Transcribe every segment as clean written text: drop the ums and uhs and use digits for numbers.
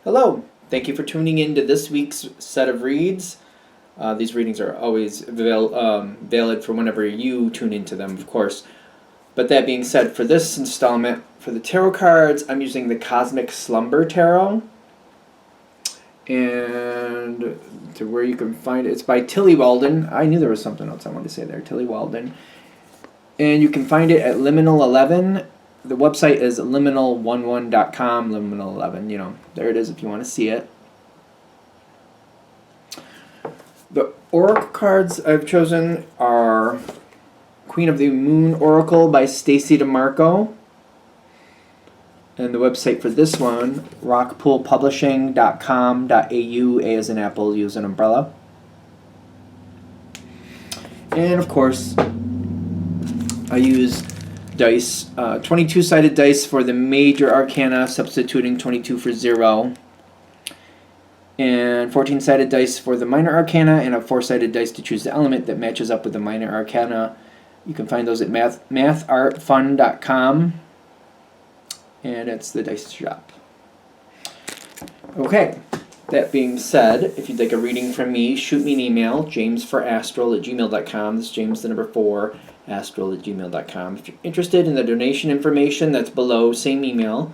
Hello, thank you for tuning in to this week's set of reads. These readings are always valid for whenever you tune into them, of course. But that being said, for this installment, for the tarot cards, I'm using the Cosmic Slumber Tarot. And to where you can find it, it's by Tilly Walden. I knew there was something else I wanted to say there, Tilly Walden. And you can find it at Liminal 11. The website is liminal11.com, liminal 11, there it is if you want to see it. The oracle cards I've chosen are Queen of the Moon Oracle by Stacy DeMarco. And the website for this one, rockpoolpublishing.com.au, A as in apple, U as an umbrella. And of course, I use dice, 22-sided dice for the major arcana, substituting 22 for 0. And 14-sided dice for the minor arcana, and a 4-sided dice to choose the element that matches up with the minor arcana. You can find those at mathartfun.com, and it's the dice shop. Okay, that being said, if you'd like a reading from me, shoot me an email, jamesforastral@gmail.com. This is James, the number 4, astral@gmail.com. If you're interested in the donation information, that's below, same email.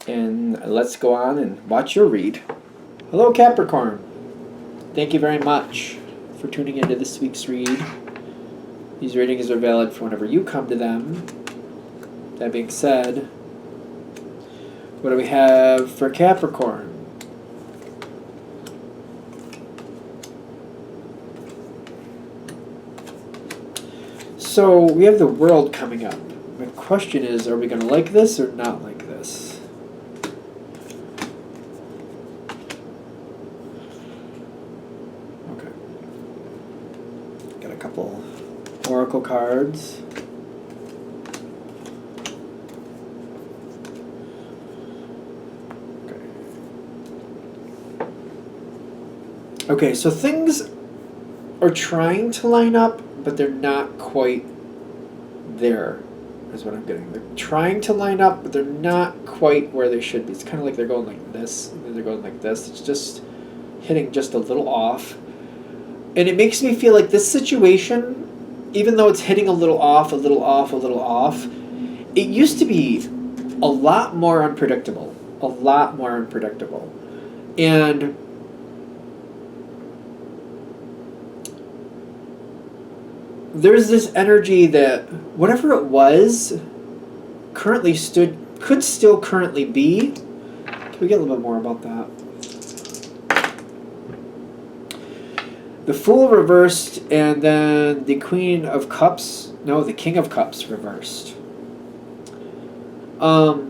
And let's go on and watch your read. Hello, Capricorn. Thank you very much for tuning into this week's read. These readings are valid for whenever you come to them. That being said, what do we have for Capricorn? So we have the world coming up. My question is, are we going to like this or not like this? Okay. Got a couple oracle cards. Okay, so things are trying to line up, but they're not quite there, is what I'm getting. They're trying to line up, but they're not quite where they should be. It's kind of like they're going like this, and then they're going like this. It's just hitting just a little off. And it makes me feel like this situation, even though it's hitting a little off, a little off, a little off, it used to be a lot more unpredictable. A lot more unpredictable. And there's this energy that whatever it was could still currently be. Can we get a little bit more about that? The Fool reversed, and then the Queen of Cups. No, the King of Cups reversed. I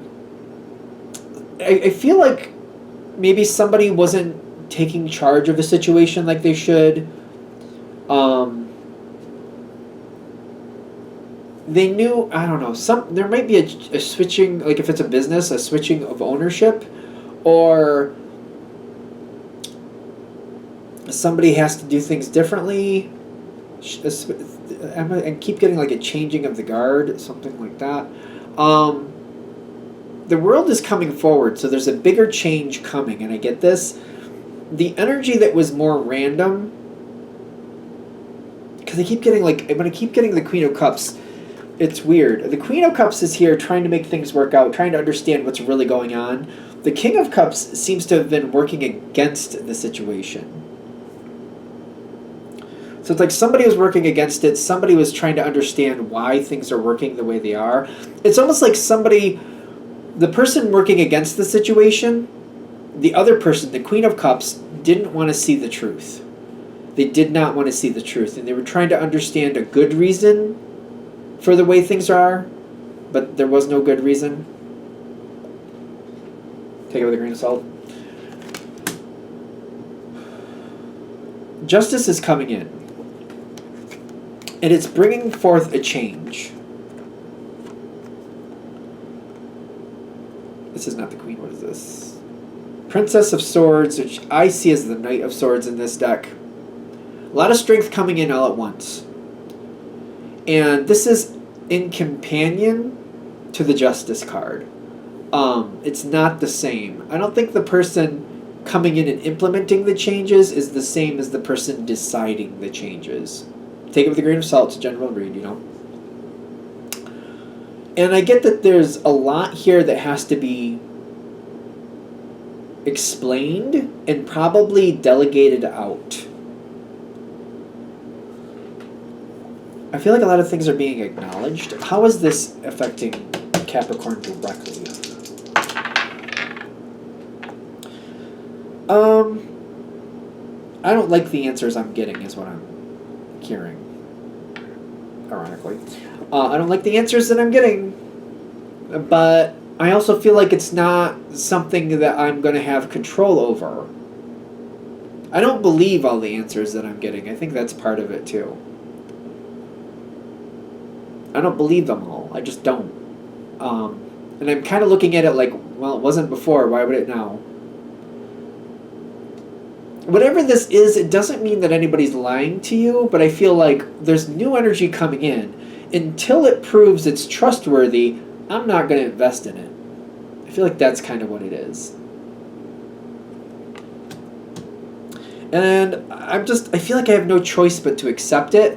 feel like maybe somebody wasn't taking charge of a situation like they should. They knew, I don't know, there might be a switching, like if it's a business, a switching of ownership, or somebody has to do things differently. I keep getting like a changing of the guard, something like that. The world is coming forward, so there's a bigger change coming, and I get this. The energy that was more random, because when I keep getting the Queen of Cups, it's weird. The Queen of Cups is here trying to make things work out, trying to understand what's really going on. The King of Cups seems to have been working against the situation. So it's like somebody was working against it, somebody was trying to understand why things are working the way they are. It's almost like the person working against the situation, the other person, the Queen of Cups, didn't want to see the truth. They did not want to see the truth, and they were trying to understand a good reason for the way things are, but there was no good reason. Take it with a grain of salt. Justice is coming in, and it's bringing forth a change. This is not the Queen. What is this? Princess of Swords, which I see as the Knight of Swords in this deck. A lot of strength coming in all at once. And this is in companion to the Justice card. It's not the same. I don't think the person coming in and implementing the changes is the same as the person deciding the changes. Take it with a grain of salt. It's a general read, you know. And I get that there's a lot here that has to be explained and probably delegated out. I feel like a lot of things are being acknowledged. How is this affecting Capricorn directly? I don't like the answers I'm getting, is what I'm hearing. Ironically. I don't like the answers that I'm getting, but I also feel like it's not something that I'm going to have control over. I don't believe all the answers that I'm getting. I think that's part of it too. I don't believe them all. I just don't. And I'm kind of looking at it like, well, it wasn't before. Why would it now? Whatever this is, it doesn't mean that anybody's lying to you, but I feel like there's new energy coming in. Until it proves it's trustworthy, I'm not going to invest in it. I feel like that's kind of what it is. And I feel like I have no choice but to accept it.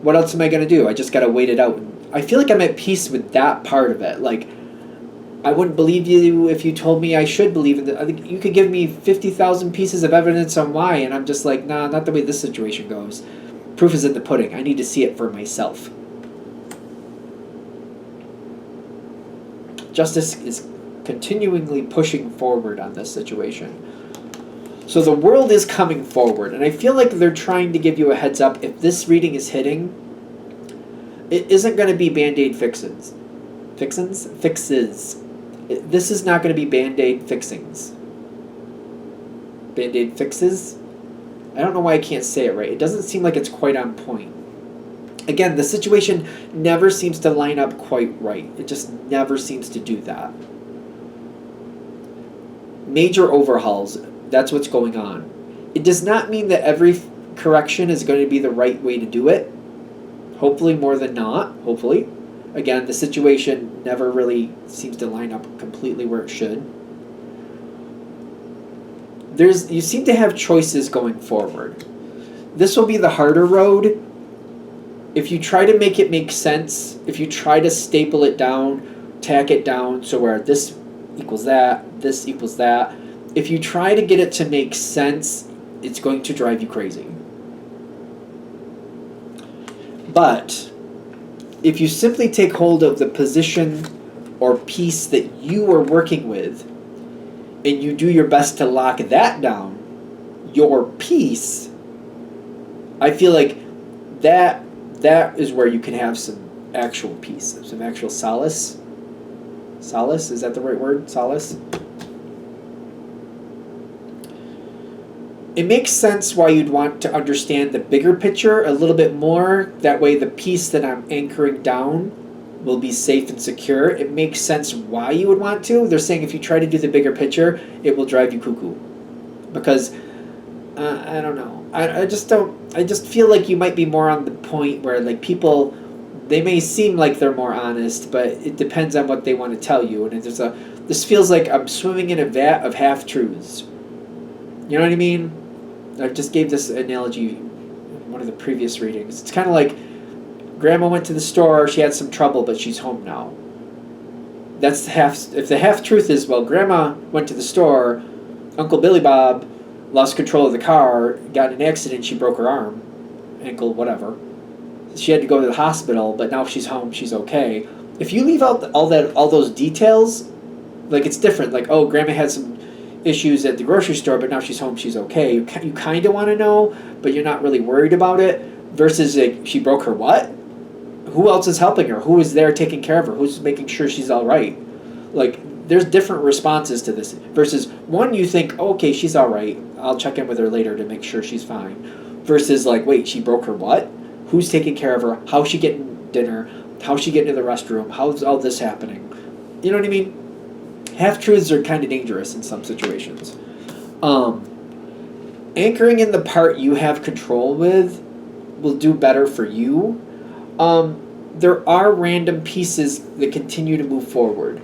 What else am I going to do? I just got to wait it out. I feel like I'm at peace with that part of it. Like, I wouldn't believe you if you told me I should believe in it. I think you could give me 50,000 pieces of evidence on why, and I'm just like, nah, not the way this situation goes. Proof is in the pudding. I need to see it for myself. Justice is continually pushing forward on this situation. So the world is coming forward, and I feel like they're trying to give you a heads up. If this reading is hitting, it isn't going to be Band-Aid fixes. Fixes. This is not going to be Band-Aid fixings. Band-Aid fixes? I don't know why I can't say it right. It doesn't seem like it's quite on point. Again, the situation never seems to line up quite right. It just never seems to do that. Major overhauls, that's what's going on. It does not mean that every correction is going to be the right way to do it. Hopefully more than not, hopefully. Again, the situation never really seems to line up completely where it should. You seem to have choices going forward. This will be the harder road. If you try to make it make sense, if you try to staple it down, tack it down, so where this equals that, this equals that, if you try to get it to make sense, it's going to drive you crazy. But if you simply take hold of the position or piece that you are working with, and you do your best to lock that down, your piece, I feel like that is where you can have some actual peace, some actual solace. Solace, is that the right word? Solace? It makes sense why you'd want to understand the bigger picture a little bit more. That way the piece that I'm anchoring down will be safe and secure. It makes sense why you would want to. They're saying if you try to do the bigger picture, it will drive you cuckoo. Because, I don't know. I just feel like you might be more on the point where, like, people, they may seem like they're more honest, but it depends on what they want to tell you. And this feels like I'm swimming in a vat of half-truths. You know what I mean? I just gave this analogy in one of the previous readings. It's kind of like Grandma went to the store, she had some trouble, but she's home now. That's the half. If the half-truth is, well, Grandma went to the store, Uncle Billy Bob lost control of the car, got in an accident, she broke her arm, ankle, whatever. She had to go to the hospital, but now she's home, she's okay. If you leave out all those details, like, it's different. Like, oh, Grandma had some issues at the grocery store, but now she's home, she's okay. You kind of want to know, but you're not really worried about it. Versus, like, she broke her what? Who else is helping her? Who is there taking care of her? Who's making sure she's all right? Like, there's different responses to this. Versus, one, you think, oh, okay, she's all right. I'll check in with her later to make sure she's fine. Versus, like, wait, she broke her what? Who's taking care of her? How's she getting dinner? How's she getting to the restroom? How's all this happening? You know what I mean? Half-truths are kind of dangerous in some situations. Anchoring in the part you have control with will do better for you. There are random pieces that continue to move forward.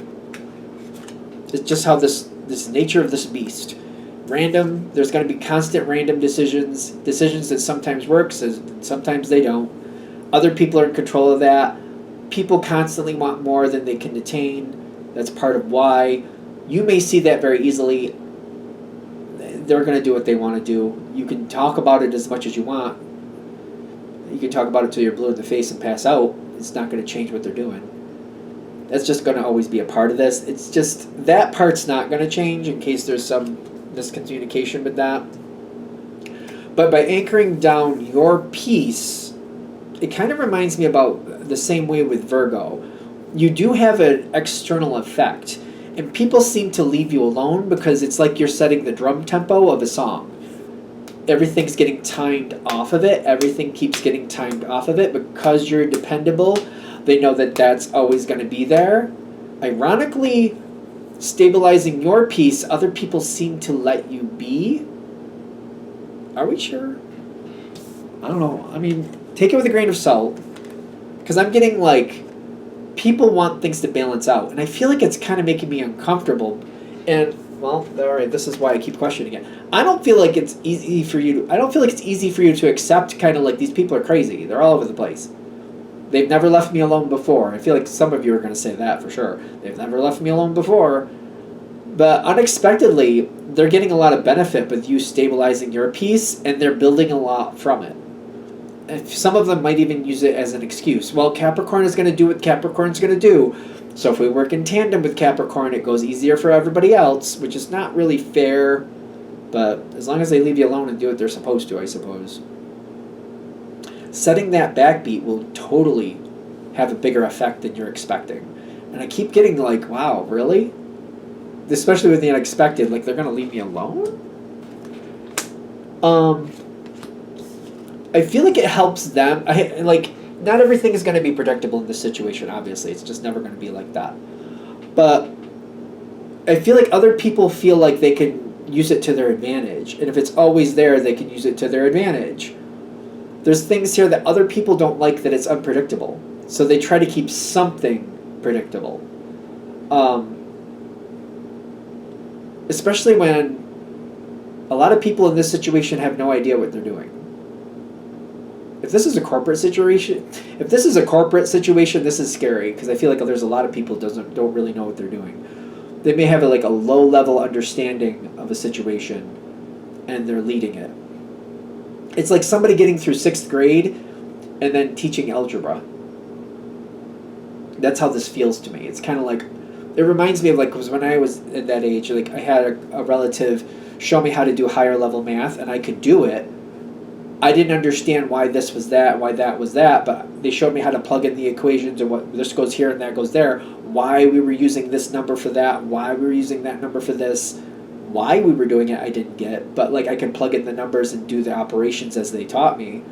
It's just how this nature of this beast. Random. There's going to be constant random decisions that sometimes work, sometimes they don't. Other people are in control of that. People constantly want more than they can attain. That's part of why. You may see that very easily. They're going to do what they want to do. You can talk about it as much as you want. You can talk about it till you're blue in the face and pass out. It's not going to change what they're doing. That's just going to always be a part of this. It's just that part's not going to change in case there's some miscommunication with that. But by anchoring down your peace, it kind of reminds me about the same way with Virgo. You do have an external effect, and people seem to leave you alone because it's like you're setting the drum tempo of a song. Everything's getting timed off of it. Everything keeps getting timed off of it because you're dependable. They know that that's always going to be there. Ironically, stabilizing your peace, other people seem to let you be. Are we sure? I don't know. I mean, take it with a grain of salt. Because I'm getting like, people want things to balance out. And I feel like it's kind of making me uncomfortable. And, well, alright, this is why I keep questioning it. I don't feel like it's easy for you to accept kind of like these people are crazy. They're all over the place. They've never left me alone before. I feel like some of you are going to say that for sure. They've never left me alone before. But unexpectedly, they're getting a lot of benefit with you stabilizing your peace, and they're building a lot from it. And some of them might even use it as an excuse. Well, Capricorn is going to do what Capricorn's going to do. So if we work in tandem with Capricorn, it goes easier for everybody else, which is not really fair. But as long as they leave you alone and do what they're supposed to, I suppose. Setting that backbeat will totally have a bigger effect than you're expecting. And I keep getting like, wow, really? Especially with the unexpected, like they're going to leave me alone? I feel like it helps them. Not everything is going to be predictable in this situation, obviously. It's just never going to be like that. But I feel like other people feel like they can use it to their advantage. And if it's always there, they can use it to their advantage. There's things here that other people don't like that it's unpredictable. So they try to keep something predictable. Especially when a lot of people in this situation have no idea what they're doing. If this is a corporate situation, this is scary because I feel like there's a lot of people don't really know what they're doing. They may have a low-level understanding of a situation, and they're leading it. It's like somebody getting through 6th grade and then teaching algebra. That's how this feels to me. It's kind of like, it reminds me of because when I was at that age, I had a relative show me how to do higher level math, and I could do it. I didn't understand why this was that, why that was that, but they showed me how to plug in the equations and what this goes here and that goes there, why we were using this number for that, why we were using that number for this. Why we were doing it, I didn't get, but I can plug in the numbers and do the operations as they taught me.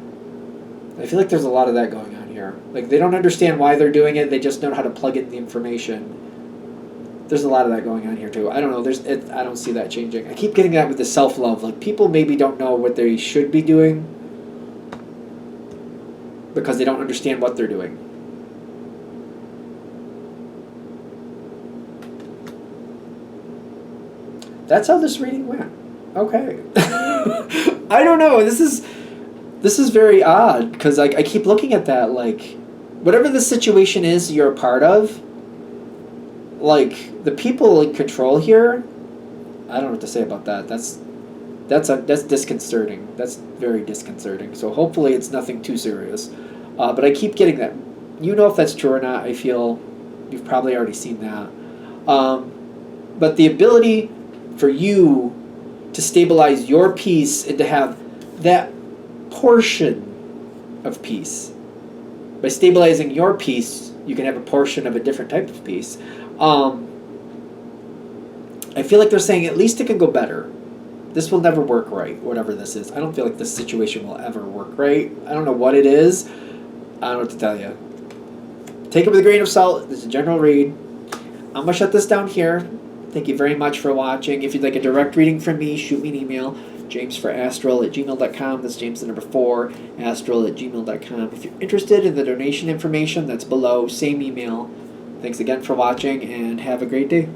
I feel like there's a lot of that going on here. They don't understand why they're doing it, they just know how to plug in the information. There's a lot of that going on here too. I don't know, I don't see that changing. I keep getting that with the self-love. People maybe don't know what they should be doing because they don't understand what they're doing. That's how this reading went. Okay. I don't know. This is very odd because I keep looking at that whatever the situation is you're a part of, the people in control here, I don't know what to say about that. That's disconcerting. That's very disconcerting. So hopefully it's nothing too serious. But I keep getting that. You know if that's true or not. I feel you've probably already seen that. But the ability for you to stabilize your peace and to have that portion of peace. By stabilizing your peace, you can have a portion of a different type of peace. I feel like they're saying at least it can go better. This will never work right, whatever this is. I don't feel like this situation will ever work right. I don't know what it is. I don't know what to tell you. Take it with a grain of salt. This is a general read. I'm going to shut this down here. Thank you very much for watching. If you'd like a direct reading from me, shoot me an email, jamesforastral@gmail.com. That's James the number 4, astral@gmail.com. If you're interested in the donation information, that's below, same email. Thanks again for watching, and have a great day.